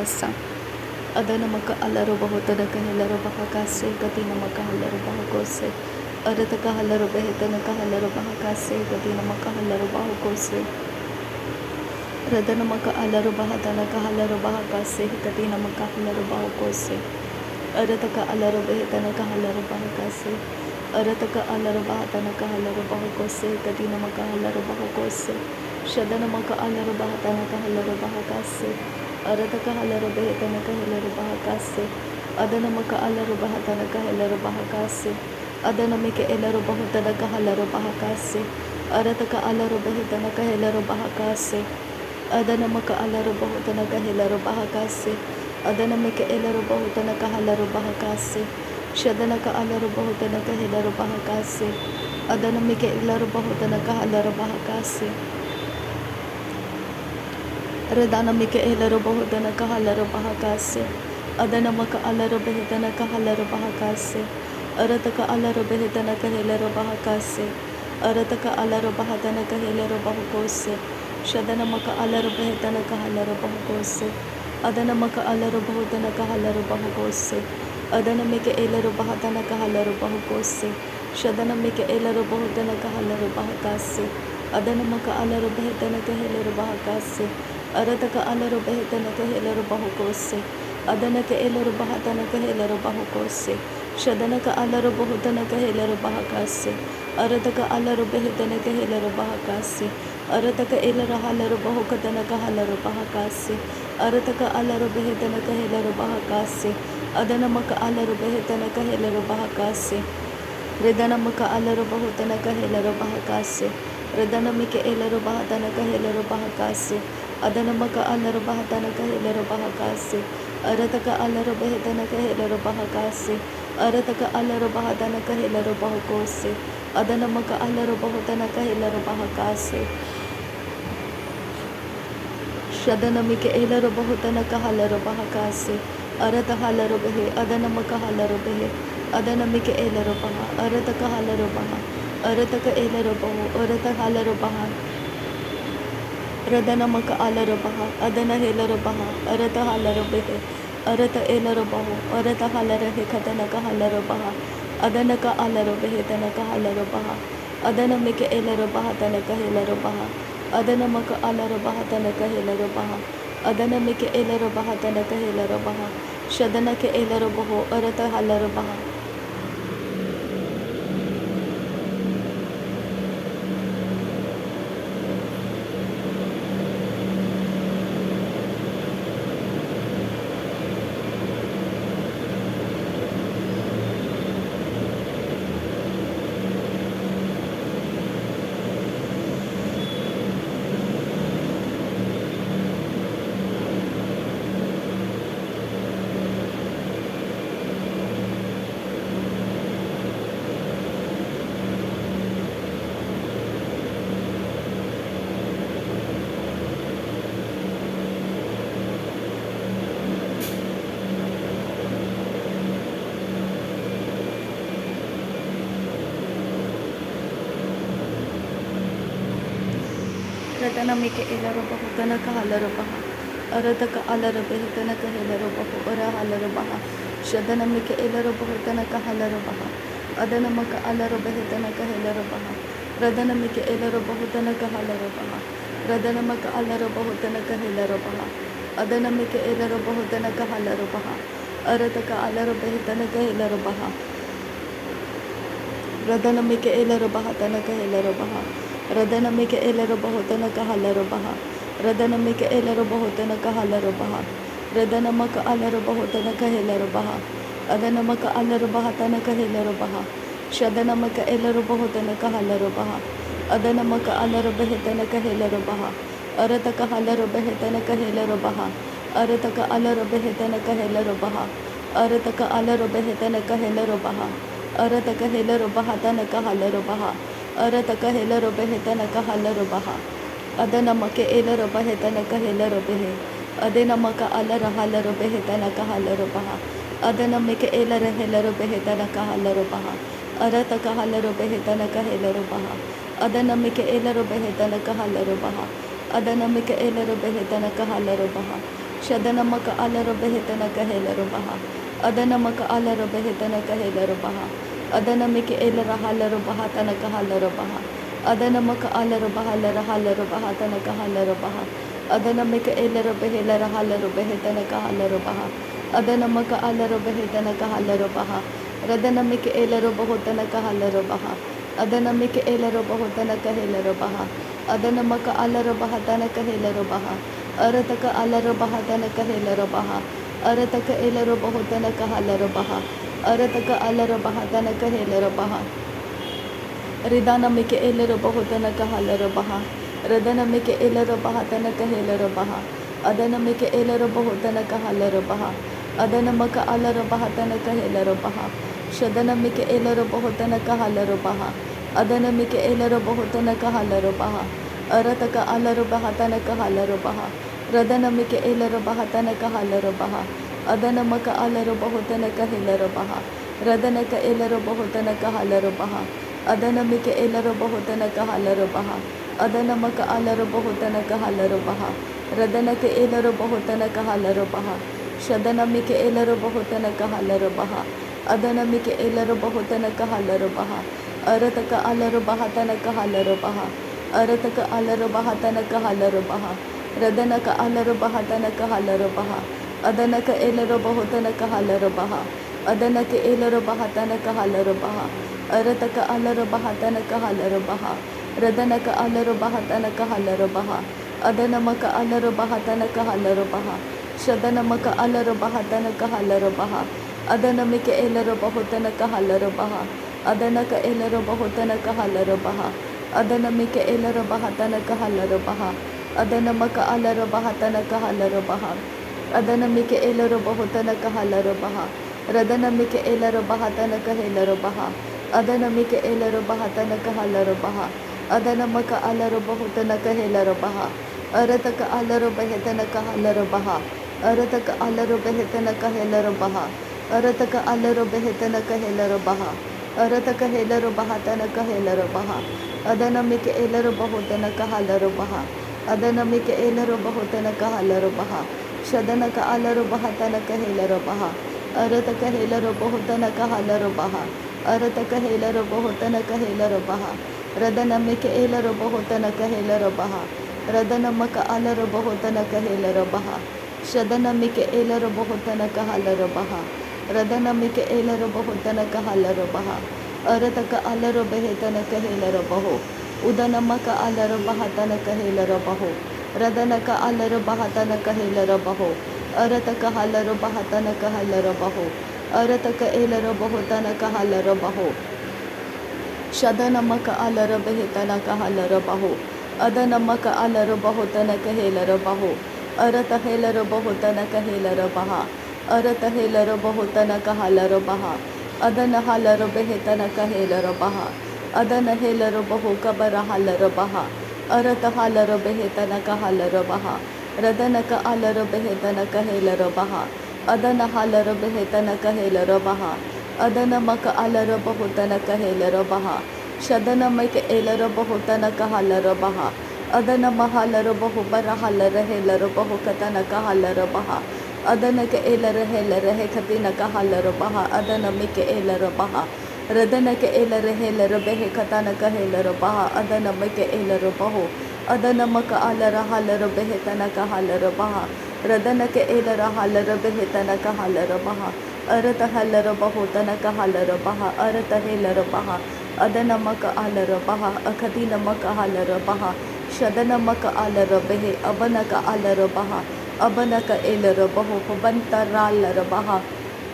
bahasa. Ada nama ka alaro bahota na kahilaro bahakase kati nama ka halaro bahakose. Ada ta ka halaro beheta na ka halaro bahakase kati nama ka halaro bahakose. Rada nama ka alaro bahata na ka halaro bahakase kati nama ka halaro bahakose. Ada ta ka alaro beheta na ka halaro bahakase. Ada ta ka alaro bahata na ka halaro bahakose kati nama ka halaro bahakose. Shada nama ka alaro bahata na ka halaro bahakase. Ada ka halaro beheta na ka halaro bahakase. Ada nama ka alaro bahata na ka halaro bahakase. Ada nama ke elaro bahata na ka halaro bahakase. Ada ka alaro beheta na ka halaro bahakase. Ada nama ka alaro bahata na ka halaro bahakase. Ada nama ke elaro bahata na ka halaro bahakase. Shada na ka alaro bahata na ka halaro bahakase. Ada nama ke elaro bahata na ka halaro bahakase. Redana mike elaro bahudana kahalaro bahakase. Adana maka alaro behedana kahalaro bahakase. Arataka alaro behedana kahelaro bahakase. Arataka alaro bahadana kahelaro bahukose. Shadana maka alaro behedana kahalaro bahukose. Adana maka alaro bahudana kahalaro bahukose. Adana mike elaro bahadana kahalaro bahukose. Shadana mike elaro bahudana kahalaro bahakase. Adana maka alaro behedana kahelaro bahakase. Arataka alaro behedana kahelaro bahukose. Adana ka elaro bahadana kahelaro bahukose. Shadana ka alaro bahudana kahelaro bahakase. Arataka alaro behedana kahelaro bahakase. Arataka elaro halaro bahukadana kahalaro bahakase. Arataka alaro behedana kahelaro bahakase. Adana maka alaro behedana kahelaro bahakase. Redana maka alaro bahudana kahelaro bahakase. Redana mika elaro bahadana kahelaro bahakase. Adana maka alaro bahadana kahelaro bahakase. Arataka alaro behedana kahelaro bahakase. Arataka alaro bahadana kahelaro bahakose. Adana maka alaro bahadana kahelaro bahakase. Shadana mika elaro bahadana kahalaro bahakase. Arata halaro behe. Adana maka halaro behe. Adana mika elaro baha. Arataka halaro baha. Arataka elaro bahu. Arata halaro baha. Radana maka alaro baha, adana helaro baha, arata halaro behe, arata elaro bahu, arata halaro hekatana ka halaro baha, adana ka alaro behe tana ka halaro baha, adana meke elaro baha tana ka helaro baha, adana maka alaro baha tana ka helaro baha, adana meke elaro baha tana ka helaro baha, shadana ke elaro bahu, arata halaro baha. Radana mike elaro bahu tana ka halaro baha. Arata ka alaro behe tana ka helaro bahu. Ara halaro baha. Shadana mike elaro bahu tana ka halaro baha. Adana maka alaro behe tana ka helaro baha. Radana mike elaro bahu tana ka halaro baha. Radana maka alaro bahu tana ka helaro baha. Adana mike elaro bahu tana ka halaro baha. Arata ka alaro behe tana ka helaro baha. Radana mike elaro baha tana ka helaro baha. Radana mika elaro bahotana ka halaro baha. Radana mika elaro bahotana ka halaro baha. Radana maka alaro bahotana ka helaro baha. Adana maka alaro bahatana ka helaro baha. Shadana maka elaro bahotana ka halaro baha. Adana maka alaro bahetana ka helaro baha. Arata ka halaro bahetana ka helaro baha. Arata ka alaro bahetana ka helaro baha. Arata ka alaro bahetana ka helaro baha. Arata ka helaro bahatana ka halaro baha. Arata ka helaro behetana ka halaro baha. Adana make elaro behetana ka helaro behe. Adana maka alara halaro behetana ka halaro baha. Adana make elaro helaro behetana ka halaro baha. Arata ka halaro behetana ka helaro baha. Adana make elaro behetana ka halaro baha. Adana make elaro behetana ka halaro baha. Shadanamaka alaro behetana kahelaro baha. Adanamaka alaro behetana kahelaro baha. Adanamike elara halaro baha tanaka halaro baha. Adanamaka alaro bahalara halaro baha tanaka halaro baha. Adanamika elara behelara halaro behetana kahalaro baha. Adanamaka alaro behetana kahalaro baha. Radanamike elaro bahotana kahalaro baha. Adanamike elaro bahotana kahelaro baha. Adanamaka alaro bahatana kahelaro baha. Arataka alaro bahatana kahelaro baha. Arataka elaro bahotana kahalaro baha. Arataka alaro bahatana kahelaro baha. Ridana mike elaro bahotana kahalaro baha. Radana mike elaro bahatana kahelaro baha. Adana mike elaro bahotana kahalaro baha. Adana maka alaro bahatana kahelaro baha. Shadana mike elaro bahotana kahalaro baha. Adana mike elaro bahotana kahalaro baha. Arataka alaro bahatana kahalaro baha. Radana mike elaro bahatana kahalaro baha. Adana maka alaro bahotana kahelaro baha. Radana ka elaro bahotana kahalaro baha. Adana mike elaro bahotana kahalaro baha. Adana maka alaro bahotana kahalaro baha. Radana ka elaro bahotana kahalaro baha. Shadana mike elaro bahotana kahalaro baha. Adana mike elaro bahotana kahalaro baha. Arataka alaro bahatana kahalaro baha. Arataka alaro bahatana kahalaro baha. Radana ka alaro bahatana kahalaro baha. Adana ka elaro bahotana kahalaro baha. Adana ka elaro bahatana kahalaro baha. Arataka alaro bahatana kahalaro baha. Radana ka alaro bahatana kahalaro baha. Adana maka alaro bahatana kahalaro baha. Shadana maka alaro bahatana kahalaro baha. Adana mike elaro bahotana kahalaro baha. Adana ka elaro bahotana kahalaro baha. Adana mike elaro bahatana kahalaro baha. Adana maka alaro bahatana kahalaro baha. Adana mike elaro bahotana kahalaro baha. Radana mike elaro bahatana kahelaro baha. Adana mike elaro bahatana kahalaro baha. Adana maka alaro bahotana kahelaro baha. Arataka alaro bahetana kahalaro baha. Arataka alaro bahetana kahelaro baha. Arataka alaro bahetana kahelaro baha. Arataka helaro bahatana kahelaro baha. Adana mike elaro bahotana kahalaro baha. Adana mike elaro bahotana kahalaro baha. Shadana ka alaro bahatana kahelaro baha. Arataka helaro bahotana kahalaro baha. Arataka helaro bahotana kahelaro baha. Radana mike elaro bahotana kahelaro baha. Radana maka alaro bahotana kahelaro baha. Shadana mike elaro bahotana kahalaro baha. Radana mike elaro bahotana kahalaro baha. Arataka alaro bahetana kahelaro baho. Udana maka alaro bahatana kahelaro baho. Radana ka alaro bahatana kahelaro baho. Arataka halaro bahatana kahalaro baho. Arataka elaro bahotana kahalaro baho. Shadana maka alaro bahetana kahalaro baho. Adana maka alaro bahotana kahelaro baho. Arata helaro bahotana kahelaro baha. Arata helaro bahotana kahalaro baha. Adana halaro bahetana kahelaro baha. Adana helaro baho kabara halaro baha. Arata halaro bahetana kahalaro baha. Radana ka alaro bahetana kahelaro baha. Adana halaro bahetana kahelaro baha. Adana maka alaro bahotana kahelaro baha. Shadana maka elaro bahotana kahalaro baha. Adana mahalaro baho bara halaro helaro baho katana kahalaro baha. Adana ka elaro helaro hekatina kahalaro baha. Adana mika elaro baha. Radana ka elaro helaro behe katana kahelaro baha. Adana mika elaro baho. Adana maka alara halaro behetana kahalaro baha. Radana ka elara halaro behetana kahalaro baha. Arata halaro bahotana kahalaro baha. Arata helaro baha. Adana maka alaro baha. Akatina maka halaro baha. Shadana maka alaro behe. Abanaka alaro baha. Abanaka elaro baho. Pabanta ralaro baha.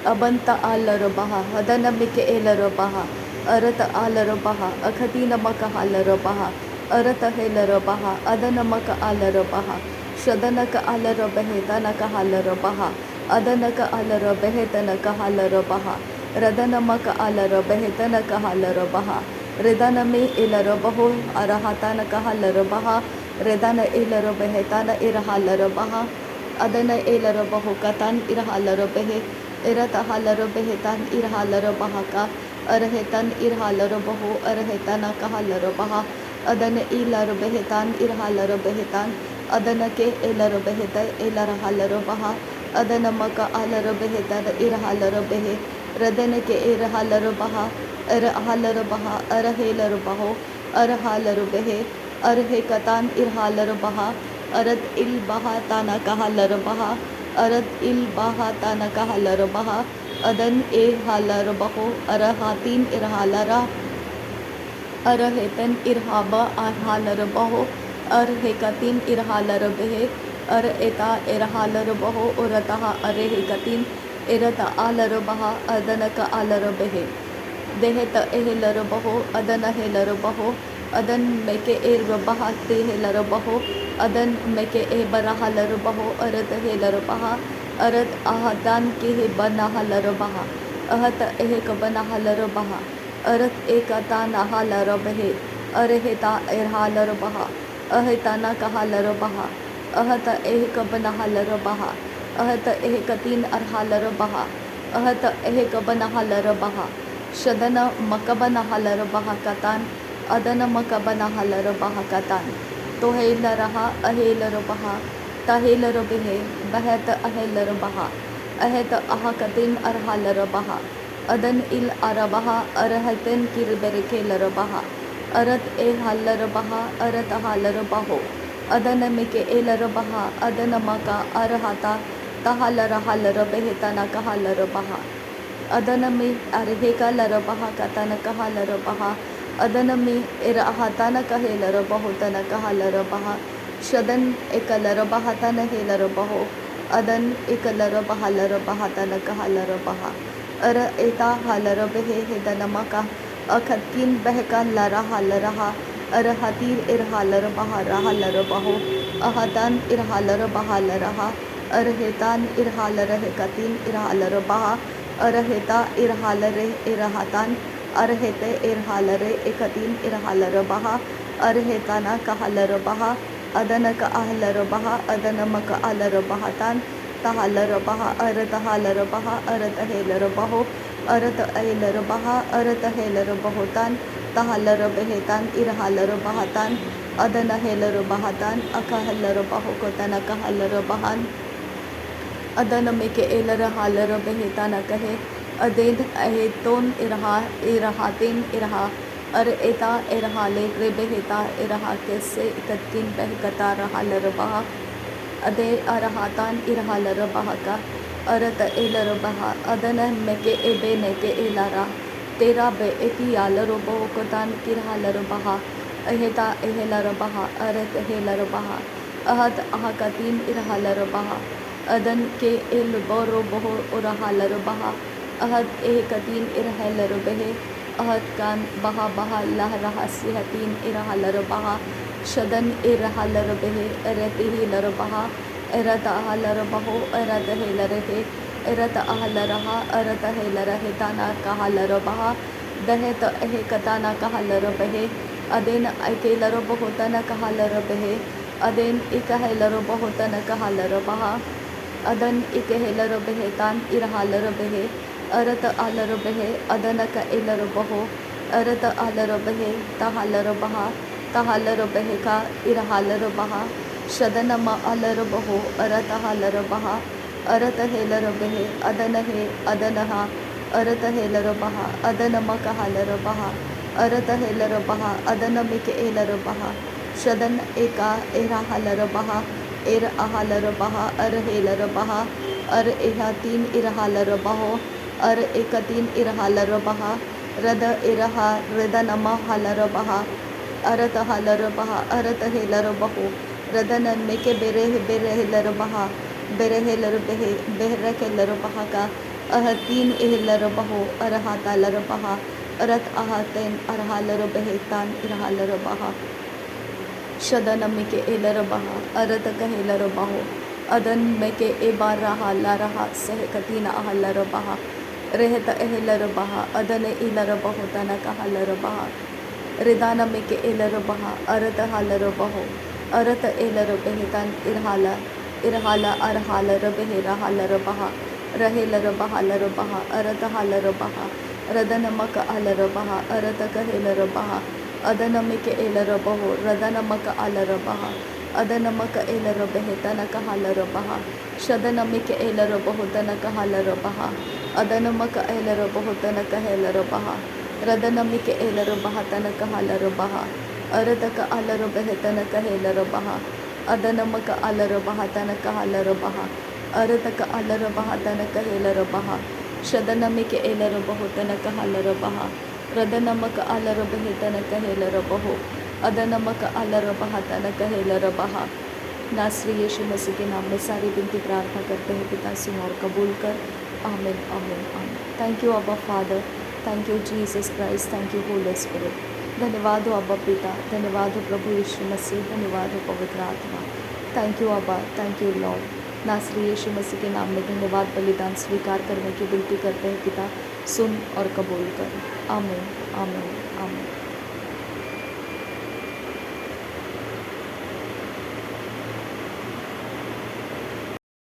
Abanta alaro baha. Adana mika elaro baha. Arata alaro baha. Akatina maka halaro baha. Arata helaro baha. Adana maka alaro baha. Shadana ka alaro behetana kahalaro baha. Adana ka alaro behetana kahalaro baha. Radana maka alaro behetana kahalaro baha. Redana me ilaro baho arahatana kahalaro baha. Redana ilaro behetana irahalaro baha. Adana ilaro baho katan irahalaro behe. Irata halaro behetan irahalaro baha ka. Arahetan irahalaro baho arahetana kahalaro baha. Adana ilaro behetan irahalaro behetan. ಅದನ K ಎಲ್ಲರ ಬೆಹೆತ ಎಲ್ಲರ ಹಲರ ಬಹ ಅದನ ಮಕ ಅಲರ ಬೆಹೆತ ಇರ ಹಲರ ಬೆಹೆ ರದನ K ಇರ ಹಲರ ಬಹ ಅರ ಹಲರ ಬಹ ಅರ ಹೇಲರ ಬಹೋ ಅರ ಹಾಲರು ಬೆಹೆ ಅರ ಹೆ ಕತಾನ್ ಇರ ಹಾಲರ ಬಹ ಅರತ್ ಇಲ್ ಬಹ ತಾನ ಕಹಲರ ಬಹ ಅರತ್ ಇಲ್ ಬಹ ತಾನ ಕಹಲರ ಬಹ ಅದನ್ ಎ ಹಾಲರ ಬಹೋ ಅರ ಹಾತೀನ್ ಇರ ಹಾಲರ अरहेतन इरहाबा हालर बहो अरहेकतिन इरहालर बेहे अर एता इरहालर बहो उरतहा अरहेकतिन इरत आलर बहा अदनक आलर बेहे देहत एहलर बहो अदन हेलर बहो अदन मेके एर बहा ते हेलर बहो अदन मेके ए बरहालर बहो अरत हेलर बहा अरत आहदान के हे बनाहलर बहा अहत एह कबनाहलर बहा अरत एकता नहालर बहे अरहेता एरहालर बहा अहताना कहालर बहा अहत एह कबनाहलर बहा अहत एह कतीन अरहालर बहा अहत एह कबनाहलर बहा शदन मकबनाहलर बहा कतान अदन मकबनाहलर बहा कतान तोहेलरहा अहेलर बहा तहेलर बेहे बहत अहेलर बहा अहत अहकतिन अरहालर बहा अदन इल अरबहा अरहतन किरबरके लरबहा अरत ए हलर बहा अरत हालर बहो अदन मिके ए लरबहा अदन मका अरहता तहालर हालर बेहतना कहालर बहा अदन में अरहे का लरबहा कतन कहालर बहा अदन में इरहतन कहेलर बहो तन कहालर बहा शदन एक लरबहा तन हेलर बहो अदन एक लरबहा लरबहा तन कहालर बहा अर एता हालर बेहे हेदन मका अखतिन बहका लरा हालरहा अर हतीर इर हालर बहा हालर बहो अहतान इर हालर बहा लरहा अर हेतान इर हालर हे कतीन इर हालर बहा अर हेता इर हालर इर हतान अर हेते इर हालर एकतीन इर हालर बहा अर हेताना कहालर बहा अदन का आहलर बहा अदन मक अलर बहातान तहालर बहा अरत हालर बहा अरत हेलर बहो अरत एलर बहा अरत हेलर बहोतान तहालर बेहेतान इरहालर बहातान अदन हेलर बहातान अकहलर बहो कोतन कहलर बहान अदन मेके एलर हालर बेहेतान कहे अदेन अहेतोन इरहातिन इरहा अर एता इरहाले रे बेहेता इरहा कैसे इकतिन बहकता रहालर बहा अदे अरहातान इरहालर बहाका अरत एलर बहा अदन मेके एबे नेके एलारा तेरा बे एकी आलर बहुकोतान किरहालर बहा अहेता एहलर बहा अरत हेलर बहा अहत अहकतीन इरहालर बहा अदन के एल बोरो बहो उरहालर बहा अहत एहकतीन इरहलर बहे अहत कान बहा बहा लह रहा सिहतीन इरहालर बहा शदन इरहालर बेहे अरत हेलर बहा अरत आहलर बहो अरत हेलर हे अरत आहलरहा अरत हेलर हेताना कहालर बहा दहत एह कताना कहालर बहे अदेन अकेलर बहुतन कहालर बहे अदेन इकहेलर बहुतन कहालर बहा अदन इकहेलर बहेतान इरहालर बहे अरत आलर बहे अदन का एलर बहो अरत आलर बहे तहालर बहा तहालर बहे का इरहालर बहा शदन म अलर बहो अरत हालर बहा अरत हेलर बहे अदन हे अदनहा अरत हेलर बहा अदन म कहालर बहा अरत हेलर बहा अदन मिक एलर बहा शदन एका एरा हालर बहा एर अहालर बहा अर हेलर बहा अर एहा तीन इरहालर बहो अर एक तीन इरहालर बहा रद इरहा रदन म हालर बहा अरत हालर बहा अरत हेलर बहो रदन मेके बेरे हेलर बहा बेरे हेलर बेहे बेहर केलर बहा का अह तीन एहलर बहो अरहातालर बहा अरत अहातेन अरहालर बेहेतान इरहालर बहा शदन मेके एलर बहा अरत कहेलर बहो अदन मेके ए बार रहा ला रहा सह कतीन अहलर बहा रहत एहलर बहा अदन इलर बहो तना कहलर बहा रिदान मेके एलर बहा अरत हालर बहो अरत एलर बेहेतान इरहाला इरहाला अरहालर बेहेरा हालर बहा रहेलर बहालर बहा अरत हालर बहा रदन मक अलर बहा अरत कहेलर बहा अदन मेके एलर बहो रदन मक अलर बहा अदनमक एलर बेहतन कहलर बहा शदनमिक एलर बहुतन कहलर बहा अदनमक एलर बहुतन कहेलर बहा रदनमिक एलर बहतन कहलर बहा अरदक अलर बेहतन कहेलर बहा अदनमक अलर बहतन कहलर बहा अरदक अलर बहतन कहेलर बहा शदनमिक एलर बहुतन कहलर बहा रदनमक अलर बेहतन कहेलर बहो अदनमक अलर बहतन कहेलर बहा। नासरी यीशु मसीह के नाम में सारी विनती प्रार्थना करते हैं पिता, सुन और कबूल कर। आमीन आमीन आमीन। थैंक यू अब्बा father, thank you Jesus Christ, thank you Holi spirit. धन्यवाद हो अब्बा पिता, धन्यवाद हो प्रभु यीशु मसीह, धन्यवाद हो पवित्र आत्मा। थैंक यू अब्बा, थैंक यू लॉर्ड। नासरी यीशु मसीह के नाम में धन्यवाद बलिदान स्वीकार करने की विनती करते हैं पिता, सुन और कबूल कर। आमीन आमीन।